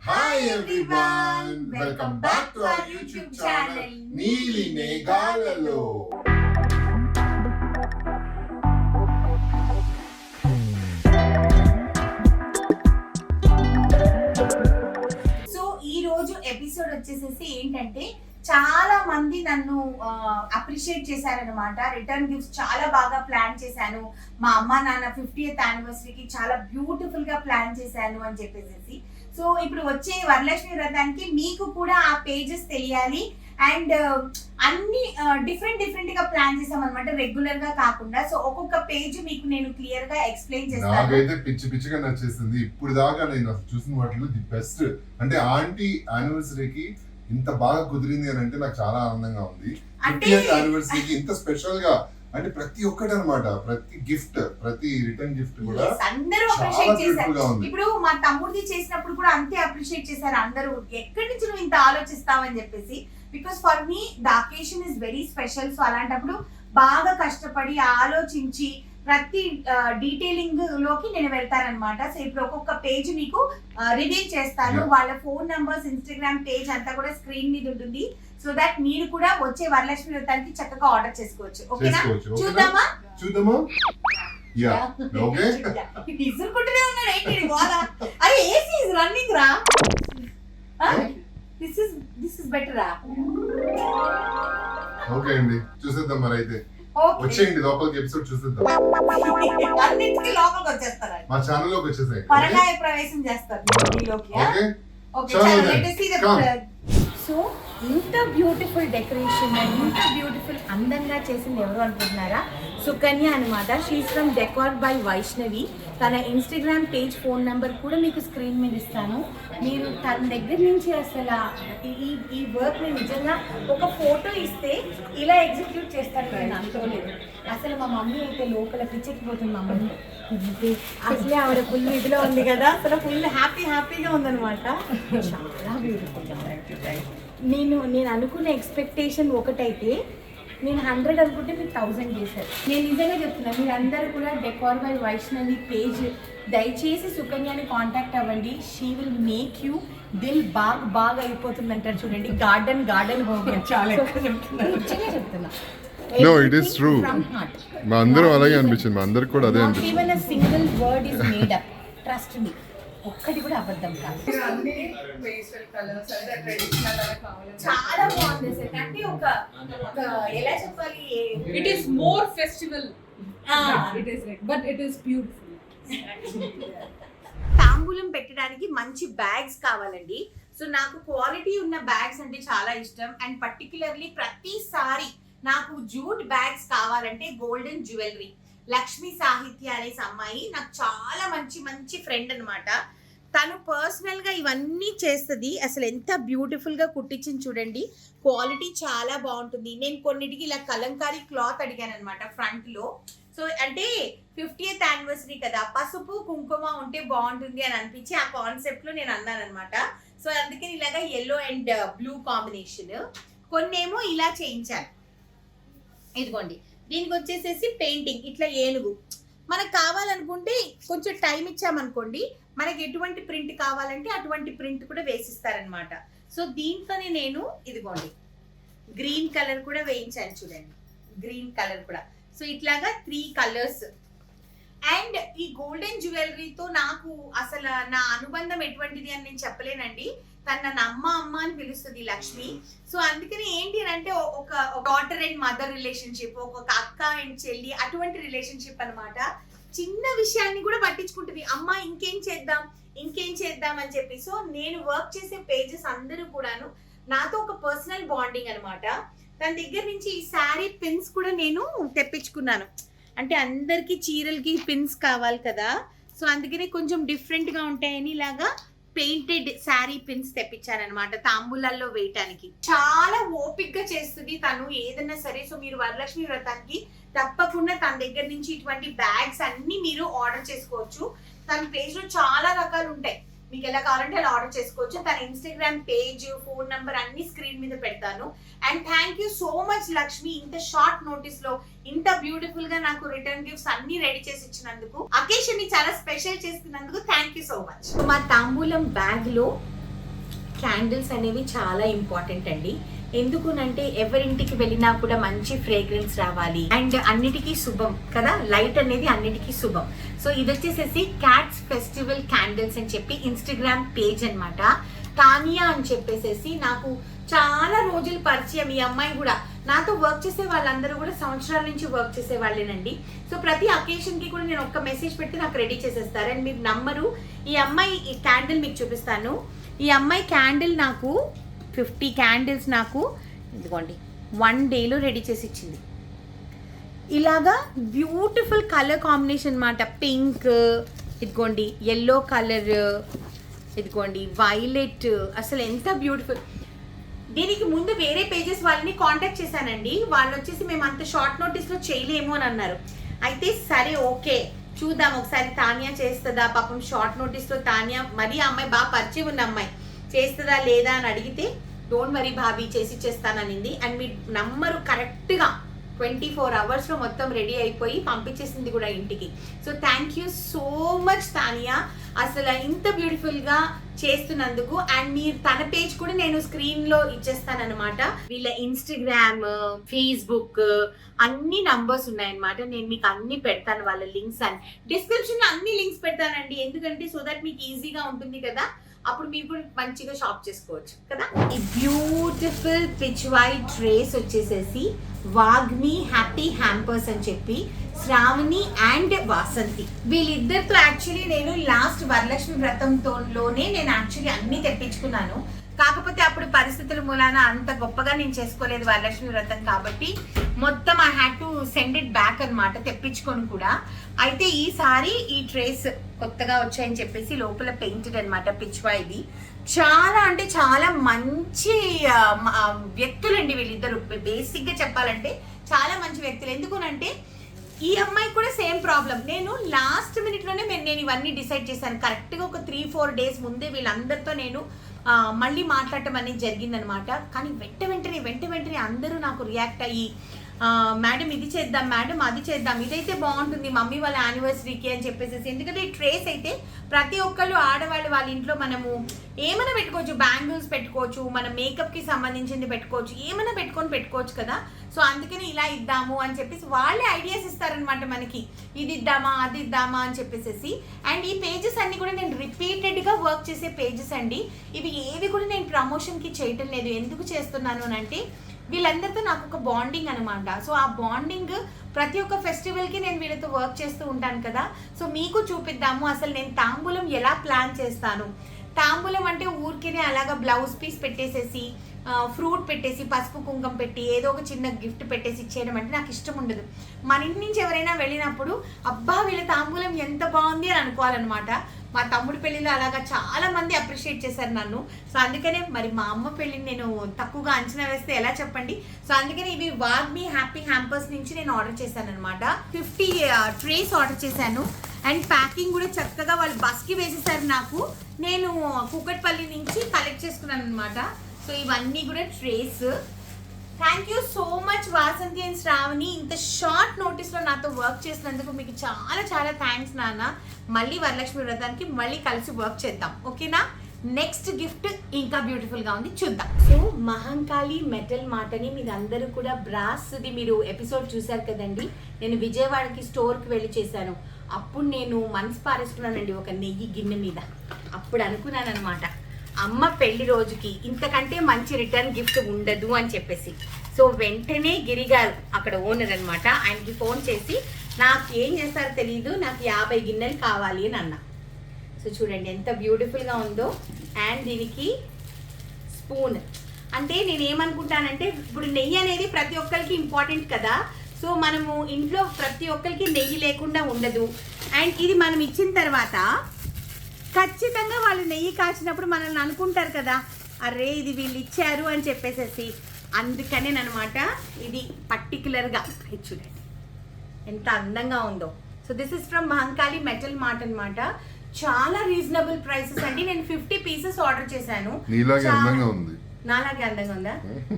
Hi everyone, welcome back to our YouTube channel Neeli Meghalalo. So ఈ రోజు episode వచ్చేసేసి ఏంటంటే చాలా మంది నన్ను అప్రిషియేట్ చేశారనమాట. రిటర్న్ గిఫ్ట్స్ చాలా బాగా ప్లాన్ చేశాను, మా అమ్మ నాన్న 50th యానివర్సరీకి చాలా బ్యూటిఫుల్ గా ప్లాన్ చేశాను అని చెప్పేసి. సో ఇప్పుడు వచ్చే వరలక్ష్మి వ్రతానికి మీకు కూడా ఆ పేజెస్ తెలియాలి అండ్ అన్ని డిఫరెంట్ గా ప్లాన్ చేసాం అనమాట, రెగ్యులర్ గా కాకుండా. సో ఒక్కొక్క పేజ్ మీకు నేను క్లియర్ గా ఎక్స్ప్లెయిన్ చేస్తాను. నాకైతే పిచ్చిగా నచ్చేసింది ఇప్పుడు దాకా నేను చూసిన వాటిలో ది బెస్ట్. అంటే ఆంటీ యానివర్సరీకి ఇంత బాగా కుదిరింది అని అంటే నాకు చాలా ఆనందంగా ఉంది. 50th యానివర్సరీకి ఇంత స్పెషల్ గా అంటే ప్రతి ఒక్కటి అన్నమాట, ప్రతి గిఫ్ట్, ప్రతి రిటర్న్ గిఫ్ట్ కూడా అందరూ అప్రిషియేట్ చేశారు. ఇప్పుడు మా తమ్ముడిది చేసినప్పుడు కూడా అంతే అప్రిషియేట్ చేశారు అందరూ. ఎక్కడి నుంచి నువ్వు ఇంత ఆలోచిస్తావని చెప్పేసి, because for me the occasion is very special. So అలాంటప్పుడు బాగా కష్టపడి ఆలోచించి ప్రతి డీటెయిలింగ్ లోకి నేను వెళ్తానన్నమాట. సో ఇప్పుడు ఒక్కొక్క పేజ్ మీకు రివీల్ చేస్తాను. వాళ్ళ ఫోన్ నంబర్స్, ఇన్స్టాగ్రామ్ పేజ్ అంతా కూడా స్క్రీన్ మీద ఉంటుంది. సో దట్ మీరు కూడా వచ్చే వరలక్ష్మి వ్రతానికి చక్కగా ఆర్డర్ చేసుకోవచ్చు. ఓకేనా? చూద్దామా? Yeah okay. ఇసురుకుంటూనే ఉన్నాడు ఏంటి గోదా? అరే ఏసీ ఇస్ రన్నింగ్ రా. దిస్ ఇస్ బెటర్ రా. ఓకే అండి, చూసేద్దాం మరి అయితే. వచ్చేయండి లోపలికి, ఎపిసోడ్ చూసేద్దాం. అన్నిటికీ లోపలికి వచ్చేస్తారు, మా ఛానల్ లోకి వచ్చేసాయి, పరకాయ ప్రవేశం చేస్తారు మీలోకి. సో ఇంత బ్యూటిఫుల్ డెకరేషన్, ఇంత బ్యూటిఫుల్ అందంగా చేసింది ఎవరు అనుకుంటున్నారా? సుకన్య అనమాట. She's from decor by Vaishnavi. తన ఇన్స్టాగ్రామ్ పేజ్, ఫోన్ నెంబర్ కూడా మీకు స్క్రీన్ మీద ఇస్తాను. మీరు తన దగ్గర నుంచి అసలు ఈ వర్క్ ని నిజంగా ఒక ఫోటో ఇస్తే ఇలా ఎగ్జిక్యూట్ చేస్తారు నేను అనుకోలేదు. అసలు మా మమ్మీ అయితే లోపల పిచ్చెక్కిపోతుంది. మా మమ్మీ అసలే ఆవిడ ఫుల్ ఇదిలో ఉంది కదా, అసలు ఫుల్ హ్యాపీగా ఉందన్నమాట. చాలా బ్యూటిఫుల్. నేను అనుకున్న ఎక్స్పెక్టేషన్ ఒకటైతే, నేను 100 అనుకుంటే మీరు 1000 చేశారు. నేను నిజంగా చెప్తున్నాను, మీరు అందరూ కూడా డెకార్ బై వైష్ణవి పేజ్ దయచేసి సుకన్యని కాంటాక్ట్ అవ్వండి. షీ విల్ మేక్ యూ దిల్ బాగా అయిపోతుంది అంటారు చూడండి. గార్డెన్ హోమ్ చాలా నిజంగా చెప్తున్నా. No, it is true. మా అందరూ అలాగే అనిపించింది, మా అందరికి కూడా అదే అనిపించింది. Even a single word is made up. Trust me. ఒక్కటి కూడా అబద్ధం కాదు. చాలా బాగుంది సార్. అంటే ఒక ఎలా చెప్పాలి, it is more festival. It is like but it is beautiful. తాంబూలం పెట్టడానికి మంచి బ్యాగ్స్ కావాలండి. సో నాకు క్వాలిటీ ఉన్న బ్యాగ్స్ అంటే చాలా ఇష్టం. అండ్ పర్టికులర్లీ ప్రతిసారి నాకు జూట్ బ్యాగ్స్ కావాలంటే గోల్డెన్ జ్యువెలరీ, లక్ష్మీ సాహిత్య అనే అమ్మాయి నాకు చాలా మంచి ఫ్రెండ్ అనమాట. తను పర్సనల్ గా ఇవన్నీ చేస్తుంది. అసలు ఎంత బ్యూటిఫుల్ గా కుట్టించింది చూడండి. క్వాలిటీ చాలా బాగుంటుంది. నేను కొన్నిటికి ఇలా కలంకారీ క్లాత్ అడిగాను అనమాట ఫ్రంట్ లో. సో అంటే 50th యానివర్సరీ కదా, పసుపు కుంకుమ ఉంటే బాగుంటుంది అని అనిపించి ఆ కాన్సెప్ట్ లో నేను అన్నాను అనమాట. సో అందుకని ఇలాగా ఎల్లో అండ్ బ్లూ కాంబినేషన్. కొన్నేమో ఇలా చేయించాను. ఇదిగోండి, దీనికి వచ్చేసేసి పెయింటింగ్ ఇట్లా ఏనుగు. మనకు కావాలనుకుంటే కొంచెం టైం ఇచ్చామనుకోండి, మనకి ఎటువంటి ప్రింట్ కావాలంటే అటువంటి ప్రింట్ కూడా వేసిస్తారనమాట. సో దీంట్లోనే నేను ఇదిగోండి గ్రీన్ కలర్ కూడా వేయించాను చూడండి, గ్రీన్ కలర్ కూడా. సో ఇట్లాగా 3 కలర్స్. అండ్ ఈ గోల్డెన్ జ్యువెలరీతో నాకు అసలు నా అనుబంధం ఎటువంటిది అని నేను చెప్పలేనండి. తన నన్ను అమ్మ అని పిలుస్తుంది లక్ష్మి. సో అందుకని ఏంటి అంటే ఒక డాటర్ అండ్ మదర్ రిలేషన్షిప్, ఒక అక్క అండ్ చెల్లి అటువంటి రిలేషన్షిప్ అనమాట. చిన్న విషయాన్ని కూడా పట్టించుకుంటుంది. అమ్మ ఇంకేం చేద్దాం అని చెప్పి. సో నేను వర్క్ చేసే పేజెస్ అందరూ కూడాను నాతో ఒక పర్సనల్ బాండింగ్ అనమాట. తన దగ్గర నుంచి ఈ శారీ పిన్స్ కూడా నేను తెప్పించుకున్నాను. అంటే అందరికి చీరలకి పిన్స్ కావాలి కదా, సో అందుకనే కొంచెం డిఫరెంట్గా ఉంటాయని ఇలాగా పెయింటెడ్ శారీ పిన్స్ తెప్పించానమాట తాంబూలాల్లో వేయటానికి. చాలా ఓపిక్గా చేస్తుంది తను ఏదన్నా సరే. సో మీరు వరలక్ష్మి వ్రతానికి తప్పకుండా తన దగ్గర నుంచి ఇటువంటి బ్యాగ్స్ అన్ని మీరు ఆర్డర్ చేసుకోవచ్చు. తన పేజ్ లో చాలా రకాలు ఉంటాయి. మీకు ఎలా కావాలంటే అలా ఆర్డర్ చేసుకోవచ్చు. తన ఇన్స్టాగ్రామ్ పేజ్, ఫోన్ నంబర్ అన్ని స్క్రీన్ మీద పెడతాను. And thank you so much Lakshmi, ఇంత షార్ట్ నోటీస్ లో ఇంత బ్యూటిఫుల్ గా నాకు రిటర్న్ గిఫ్ట్స్ అన్ని రెడీ చేసి ఇచ్చినందుకు, అకేషన్ ని చాలా స్పెషల్ చేస్తున్నందుకు థ్యాంక్ యూ సో మచ్. మా తాంబూలం బ్యాగ్ లో క్యాండిల్స్ అనేవి చాలా ఇంపార్టెంట్ అండి. ఎందుకునంటే ఎవరింటికి వెళ్ళినా కూడా మంచి ఫ్రేగ్రెన్స్ రావాలి అండ్ అన్నిటికీ శుభం కదా, లైట్ అనేది అన్నిటికీ శుభం. సో ఇది వచ్చేసేసి క్యాట్స్ ఫెస్టివల్ క్యాండిల్స్ అని చెప్పి ఇన్స్టాగ్రామ్ పేజ్ అన్నమాట. తానియా అని చెప్పేసేసి నాకు చాలా రోజులు పరిచయం. ఈ అమ్మాయి కూడా నాతో వర్క్ చేసే వాళ్ళందరూ కూడా సంవత్సరాల నుంచి వర్క్ చేసే వాళ్ళేనండి. సో ప్రతి అకేషన్ కి కూడా నేను ఒక్క మెసేజ్ పెడితే నాకు రెడీ చేసేస్తారు. అండ్ మీరు నమ్మరు, ఈ అమ్మాయి ఈ క్యాండిల్ మీకు చూపిస్తాను. ఈ అమ్మాయి క్యాండిల్ నాకు 50 క్యాండిల్స్ నాకు ఇదిగోండి 1 డేలో రెడీ చేసి ఇచ్చింది. ఇలాగా బ్యూటిఫుల్ కలర్ కాంబినేషన్ అన్నమాట. పింక్, ఇదిగోండి ఎల్లో కలర్, ఇదిగోండి వైలెట్, అసలు ఎంత బ్యూటిఫుల్. దీనికి ముందు వేరే పేజెస్ వాళ్ళని కాంటాక్ట్ చేశానండి. వాళ్ళు వచ్చేసి మేము అంత షార్ట్ నోటీస్లో చేయలేము అని అన్నారు. అయితే సరే ఓకే చూద్దాం ఒకసారి తానియా చేస్తుందా. పాపం షార్ట్ నోటీస్లో తానియా మరి ఆ అమ్మాయి బాగా పరిచయం ఉన్న అమ్మాయి చేస్తుందా లేదా అని అడిగితే డోంట్ వరీ భాబీ చేసి చేస్తాననింది. అండ్ మీ నంబరు కరెక్ట్గా 24 అవర్స్లో మొత్తం రెడీ అయిపోయి పంపించేసింది కూడా ఇంటికి. So thank you so much Tania, అసలు ఇంత బ్యూటిఫుల్గా చేస్తున్నందుకు. అండ్ మీరు తన పేజ్ కూడా నేను స్క్రీన్లో ఇచ్చేస్తానమాట. వీళ్ళ ఇన్స్టాగ్రామ్, ఫేస్బుక్ అన్ని నంబర్స్ ఉన్నాయన్నమాట. నేను మీకు అన్ని పెడతాను, వాళ్ళ లింక్స్ అని డిస్క్రిప్షన్లో అన్ని లింక్స్ పెడతానండి. ఎందుకంటే సో దట్ మీకు ఈజీగా ఉంటుంది కదా, అప్పుడు మీరు కూడా మంచిగా షాప్ చేసుకోవచ్చు కదా. ఈ బ్యూటిఫుల్ పిచ్ వైట్ ట్రేస్ వచ్చేసేసి వాగ్మి హ్యాపీ హ్యాంపర్స్ అని చెప్పి శ్రావణి అండ్ వాసంతి వీళ్ళిద్దరితో యాక్చువల్లీ నేను లాస్ట్ వరలక్ష్మి వ్రతంతోనే నేను యాక్చువల్లీ అన్ని తెప్పించుకున్నాను. కాకపోతే అప్పుడు పరిస్థితుల మూలాన అంత గొప్పగా నేను చేసుకోలేదు వరలక్ష్మి వ్రతం కాబట్టి మొత్తం I had to send it back అనమాట, తెప్పించుకొని కూడా. అయితే ఈసారి ఈ ట్రేస్ కొత్తగా వచ్చాయని చెప్పేసి లోపల పెయింటెడ్ అనమాట పిచ్వా. ఇది చాలా అంటే చాలా మంచి వ్యక్తులండి వీళ్ళిద్దరు. బేసిక్గా చెప్పాలంటే చాలా మంచి వ్యక్తులు. ఎందుకునంటే ఈ అమ్మాయి కూడా సేమ్ ప్రాబ్లం. నేను లాస్ట్ మినిట్లోనే నేను ఇవన్నీ డిసైడ్ చేశాను. కరెక్ట్గా ఒక 3-4 డేస్ ముందే వీళ్ళందరితో నేను మళ్ళీ మాట్లాడటం అనేది జరిగిందనమాట. కానీ వెంట వెంటనే అందరూ నాకు రియాక్ట్ అయ్యి మేడం ఇది చేద్దాం, మేడం అది చేద్దాం, ఇదైతే బాగుంటుంది మమ్మీ వాళ్ళ యానివర్సరీకి అని చెప్పేసి. ఎందుకంటే ఈ ట్రేస్ అయితే ప్రతి ఒక్కళ్ళు ఆడవాళ్ళు వాళ్ళ ఇంట్లో మనము ఏమైనా పెట్టుకోవచ్చు, బ్యాంగిల్స్ పెట్టుకోవచ్చు, మన మేకప్కి సంబంధించింది పెట్టుకోవచ్చు, ఏమైనా పెట్టుకోవచ్చు కదా. సో అందుకని ఇలా ఇద్దాము అని చెప్పేసి వాళ్ళే ఐడియాస్ ఇస్తారనమాట మనకి, ఇది ఇద్దామా అది ఇద్దామా అని చెప్పేసి. అండ్ ఈ పేజెస్ అన్ని కూడా నేను రిపీటెడ్గా వర్క్ చేసే పేజెస్ అండి. ఇవి ఏవి కూడా నేను ప్రమోషన్కి చేయటం లేదు. ఎందుకు చేస్తున్నాను అని అంటే వీళ్ళందరితో నాకు ఒక బాండింగ్ అనమాట. సో ఆ బాండింగ్ ప్రతి ఒక్క ఫెస్టివల్కి నేను వీళ్ళతో వర్క్ చేస్తూ ఉంటాను కదా. సో మీకు చూపిద్దాము అసలు నేను తాంబూలం ఎలా ప్లాన్ చేస్తాను. తాంబూలం అంటే ఊరికేనే అలాగా బ్లౌజ్ పీస్ పెట్టేసేసి ఫ్రూట్ పెట్టేసి పసుపు కుంకం పెట్టి ఏదో ఒక చిన్న గిఫ్ట్ పెట్టేసి ఇచ్చేయడం అంటే నాకు ఇష్టం ఉండదు. మన ఇంటి నుంచి ఎవరైనా వెళ్ళినప్పుడు అబ్బా వీళ్ళ తాంబూలం ఎంత బాగుంది అని అనుకోవాలన్నమాట. మా తమ్ముడు పెళ్ళిలో అలాగా చాలా మంది అప్రిషియేట్ చేశారు నన్ను. సో అందుకనే మరి మా అమ్మ పెళ్ళిని నేను తక్కువగా అంచనా వేస్తే ఎలా చెప్పండి. సో అందుకని ఇవి వాగ్మి హ్యాపీ హ్యాంపర్స్ నుంచి నేను ఆర్డర్ చేశాను అనమాట. 50 ట్రేస్ ఆర్డర్ చేశాను. అండ్ ప్యాకింగ్ కూడా చక్కగా వాళ్ళు బస్కి వేసేసారు నాకు. నేను కూకట్పల్లి నుంచి కలెక్ట్ చేసుకున్నాను అనమాట. సో ఇవన్నీ కూడా trace. Thank you so much Vasanthi and Sravani, ఇంత షార్ట్ నోటీస్లో నాతో వర్క్ చేసినందుకు మీకు చాలా చాలా థ్యాంక్స్ నాన్న. మళ్ళీ వరలక్ష్మి వ్రతానికి మళ్ళీ కలిసి వర్క్ చేద్దాం, ఓకేనా. నెక్స్ట్ గిఫ్ట్ ఇంకా బ్యూటిఫుల్గా ఉంది, చూద్దాం. సో మహంకాళి మెటల్ మాటని మీరు అందరూ కూడా బ్రాస్ది మీరు ఎపిసోడ్ చూశారు కదండి. నేను విజయవాడకి స్టోర్కి వెళ్ళి చేశాను. అప్పుడు నేను మనసు పారేసుకున్నానండి ఒక నెయ్యి గిన్నె మీద. అప్పుడు అనుకున్నాను అనమాట అమ్మ పెళ్లి రోజుకి ఇంతకంటే మంచి రిటర్న్ గిఫ్ట్ ఉండదు అని చెప్పేసి. సో వెంటనే గిరి గారు అక్కడ ఓనర్ అనమాట, ఆయనకి ఫోన్ చేసి నాకు ఏం చేస్తారో తెలియదు, నాకు 50 గిన్నెలు కావాలి అని అన్నా. సో చూడండి ఎంత బ్యూటిఫుల్గా ఉందో. అండ్ దీనికి స్పూన్ అంటే నేను ఏమనుకుంటానంటే ఇప్పుడు నెయ్యి అనేది ప్రతి ఒక్కరికి ఇంపార్టెంట్ కదా. సో మనము ఇంట్లో ప్రతి ఒక్కరికి నెయ్యి లేకుండా ఉండదు. అండ్ ఇది మనం ఇచ్చిన తర్వాత ఖచ్చితంగా వాళ్ళు నెయ్యి కాచినప్పుడు మనల్ని అనుకుంటారు కదా, అరే ఇది వీళ్ళు ఇచ్చారు అని చెప్పేసేసి. అందుకనేనమాట ఇది పర్టికులర్గా చూడండి ఎంత అందంగా ఉందో. So this is from Mahankali metal mart అనమాట. చాలా రీజనబుల్ ప్రైసెస్ అండి. నేను 50 పీసెస్ ఆర్డర్ చేశాను. నీలాగే అందంగా ఉంది. నాలాగే అందంగా ఉందా?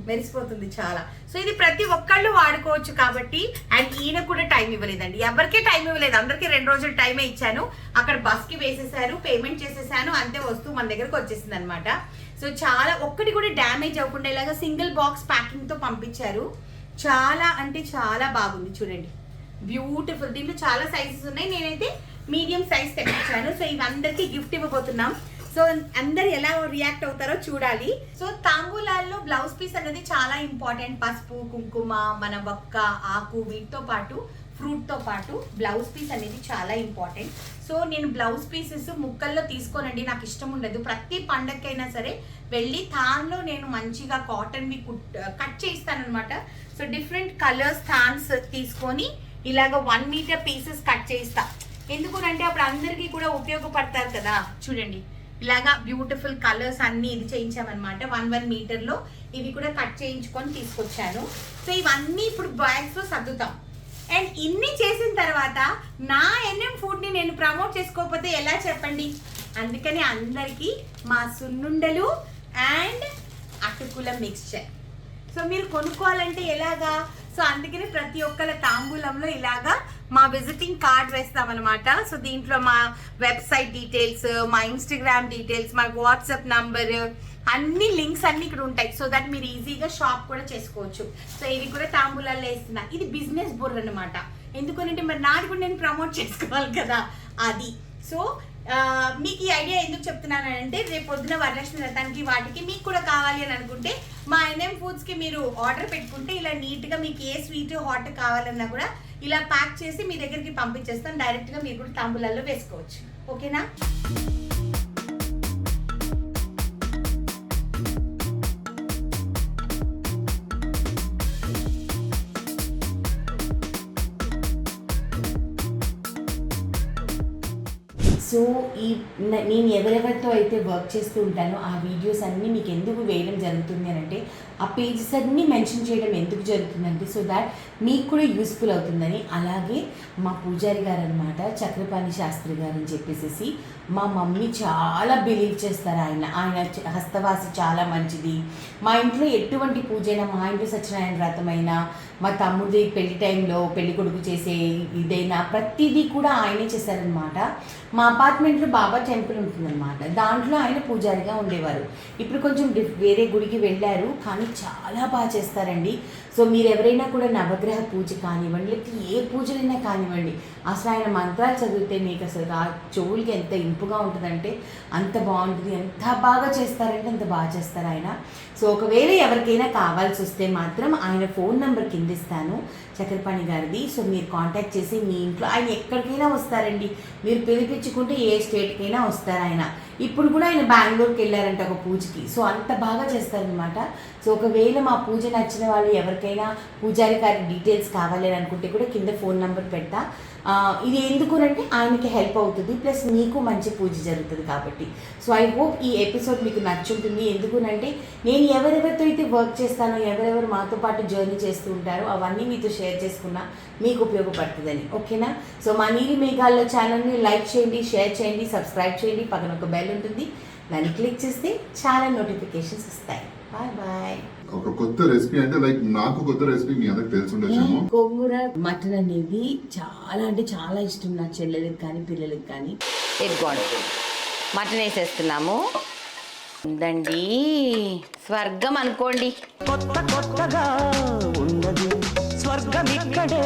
మెరిసిపోతుంది చాలా. సో ఇది ప్రతి ఒక్కళ్ళు వాడుకోవచ్చు కాబట్టి. అండ్ ఈయన కూడా టైం ఇవ్వలేదండి, ఎవరికీ టైం ఇవ్వలేదు, అందరికీ 2 రోజులు టైమే ఇచ్చాను. అక్కడ బస్ కి వేసేసారు, పేమెంట్ చేసేసాను, అంతే వస్తువు మన దగ్గరకు వచ్చేసింది అనమాట. సో చాలా ఒక్కటి కూడా డ్యామేజ్ అవ్వకుండా ఇలాగా సింగిల్ బాక్స్ ప్యాకింగ్ తో పంపించారు. చాలా అంటే చాలా బాగుంది చూడండి, బ్యూటిఫుల్. దీంట్లో చాలా సైజెస్ ఉన్నాయి, నేనైతే మీడియం సైజ్ తెప్పించాను. సో ఇవి అందరికీ గిఫ్ట్ ఇవ్వబోతున్నాం. సో అందరు ఎలా రియాక్ట్ అవుతారో చూడాలి. సో తాంబూలాల్లో బ్లౌజ్ పీస్ అనేది చాలా ఇంపార్టెంట్. పసుపు, కుంకుమ, మన ఒక్క ఆకు, వీటితో పాటు ఫ్రూట్ తో పాటు బ్లౌజ్ పీస్ అనేది చాలా ఇంపార్టెంట్. సో నేను బ్లౌజ్ పీసెస్ ముక్కల్లో తీసుకోనండి, నాకు ఇష్టం ఉండదు. ప్రతి పండగకైనా సరే వెళ్ళి థాన్లో నేను మంచిగా కాటన్వి కట్ చేస్తాను అనమాట. సో డిఫరెంట్ కలర్స్ థాన్స్ తీసుకొని ఇలాగ 1 మీటర్ పీసెస్ కట్ చేస్తా. ఎందుకంటే అప్పుడు అందరికీ కూడా ఉపయోగపడతారు కదా. చూడండి ఇలాగా బ్యూటిఫుల్ కలర్స్ అన్ని ఇది చేయించామన్నమాట. 1 మీటర్లో ఇవి కూడా కట్ చేయించుకొని తీసుకొచ్చాను. సో ఇవన్నీ ఇప్పుడు బ్యాగ్స్ లో సర్దుతాం. అండ్ ఇన్ని చేసిన తర్వాత నా ఎన్ఎం ఫుడ్ ని నేను ప్రమోట్ చేసుకోకపోతే ఎలా చెప్పండి. అందుకని అందరికీ మా సున్నుండలు అండ్ అటుకుల మిక్స్చర్ సో మీరు కొనుక్కోవాలంటే ఎలాగా. సో అందుకని ప్రతి ఒక్కళ్ళ తాంబూలంలో ఇలాగా మా విజిటింగ్ కార్డ్ వేస్తామన్నమాట. సో దీంట్లో మా వెబ్సైట్ డీటెయిల్స్, మా ఇన్స్టాగ్రామ్ డీటెయిల్స్, మా వాట్సాప్ నంబర్, అన్ని లింక్స్ అన్ని ఇక్కడ ఉంటాయి. సో దట్ మీరు ఈజీగా షాప్ కూడా చేసుకోవచ్చు. సో ఇవి కూడా తాంబూలాల్లో వేస్తున్నా. ఇది బిజినెస్ బుర్ర అనమాట. ఎందుకంటే మరి నాది కూడా నేను ప్రమోట్ చేసుకోవాలి కదా అది. సో మీకు ఈ ఐడియా ఎందుకు చెప్తున్నానంటే రేపు పొద్దున వరలక్ష్మి వ్రతానికి వాటికి మీకు కూడా కావాలి అని అనుకుంటే మా ఎన్ఎం ఫుడ్స్కి మీరు ఆర్డర్ పెట్టుకుంటే ఇలా నీట్గా మీకు ఏ స్వీట్ హాట్ కావాలన్నా కూడా ఇలా ప్యాక్ చేసి మీ దగ్గరికి పంపించేస్తాను. డైరెక్ట్గా మీరు కూడా తాంబూలాల్లో వేసుకోవచ్చు. ఓకేనా. సో నేను ఎవరెవరితో అయితే వర్క్ చేస్తూ ఉంటానో ఆ వీడియోస్ అన్నీ మీకు ఎందుకు వేయడం జరుగుతుంది అని అంటే ఆ పేజెస్ అన్నీ మెన్షన్ చేయడం ఎందుకు జరుగుతుందంటే సో దాట్ మీకు కూడా యూస్ఫుల్ అవుతుందని. అలాగే మా పూజారి గారు అనమాట చక్రపాణి శాస్త్రి గారు అని చెప్పేసి మా మమ్మీ చాలా బిలీవ్ చేస్తారు. ఆయన హస్తవాసి చాలా మంచిది. మా ఇంట్లో ఎటువంటి పూజ అయినా, మా ఇంట్లో సత్యనారాయణ వ్రతమైనా, మా తమ్ముడి పెళ్లి టైంలో పెళ్లి కొడుకు చేసే ఇదైనా ప్రతిదీ కూడా ఆయనే చేశారనమాట. మా అపార్ట్మెంట్లో బాబా టెంపుల్ ఉంటుందన్నమాట, దాంట్లో ఆయన పూజారిగా ఉండేవారు. ఇప్పుడు కొంచెం వేరే గుడికి వెళ్ళారు, కానీ చాలా బాగా చేస్తారండి. సో మీరు ఎవరైనా కూడా నవగ్రహ పూజ కానివ్వండి, లేకపోతే ఏ పూజలైనా కానివ్వండి, అసలు ఆయన మంత్రాలు చదివితే మీకు అసలు ఆ చెవులకి ఎంత ఇంపుగా ఉంటుందంటే అంత బాగుంటుంది. ఎంత బాగా చేస్తారంటే అంత బాగా చేస్తారు ఆయన. సో ఒకవేళ ఎవరికైనా కావాల్సి వస్తే మాత్రం ఆయన ఫోన్ నెంబర్ కింద ఇస్తాను, చక్రపాణి గారిది. సో మీరు కాంటాక్ట్ చేసి మీ ఇంట్లో ఆయన ఎక్కడికైనా వస్తారండి. మీరు పిలిపించుకుంటే ఏ స్టేట్కైనా వస్తారు ఆయన. ఇప్పుడు కూడా ఆయన బెంగళూరుకి వెళ్ళారంట ఒక పూజకి. సో అంత బాగా చేస్తారనమాట. సో ఒకవేళ మా పూజ నచ్చిన వాళ్ళు ఎవరికైనా పూజారి గారి డీటెయిల్స్ కావాలి అని అనుకుంటే కూడా కింద ఫోన్ నెంబర్ పెడతా. ఇది ఎందుకునంటే ఆయనకి హెల్ప్ అవుతుంది, ప్లస్ మీకు మంచి పూజ జరుగుతుంది కాబట్టి. సో ఐ హోప్ ఈ ఎపిసోడ్ మీకు నచ్చుంటుంది. ఎందుకునంటే నేను ఎవరెవరితో అయితే వర్క్ చేస్తానో, ఎవరెవరు మాతో పాటు జర్నీ చేస్తూ ఉంటారో అవన్నీ మీతో షేర్ చేసుకున్నా మీకు ఉపయోగపడుతుందని. ఓకేనా. సో మా నీలి మేఘాల్లో ఛానల్ని లైక్ చేయండి, షేర్ చేయండి, సబ్స్క్రైబ్ చేయండి. పక్కన ఒక బెల్ ఉంటుంది, దాన్ని క్లిక్ చేస్తే చాలా నోటిఫికేషన్స్ వస్తాయి. Bye bye. ఒక కొత్త రెసిపీ అంటే లైక్ నాకు కొత్త రెసిపీ మీ అందరికి తెలుసుండొచ్చేమో. గోంగూర మటన్ అనేది చాలా అంటే చాలా ఇష్టం నా చెల్లెలకి కానీ పిల్లలకి కానీ. ఎగ్గాడు మటన్ వేసేస్తున్నాము. ఉందండి స్వర్గం అనుకోండి. కొత్తగా ఉన్నది స్వర్గం ఇక్కడే.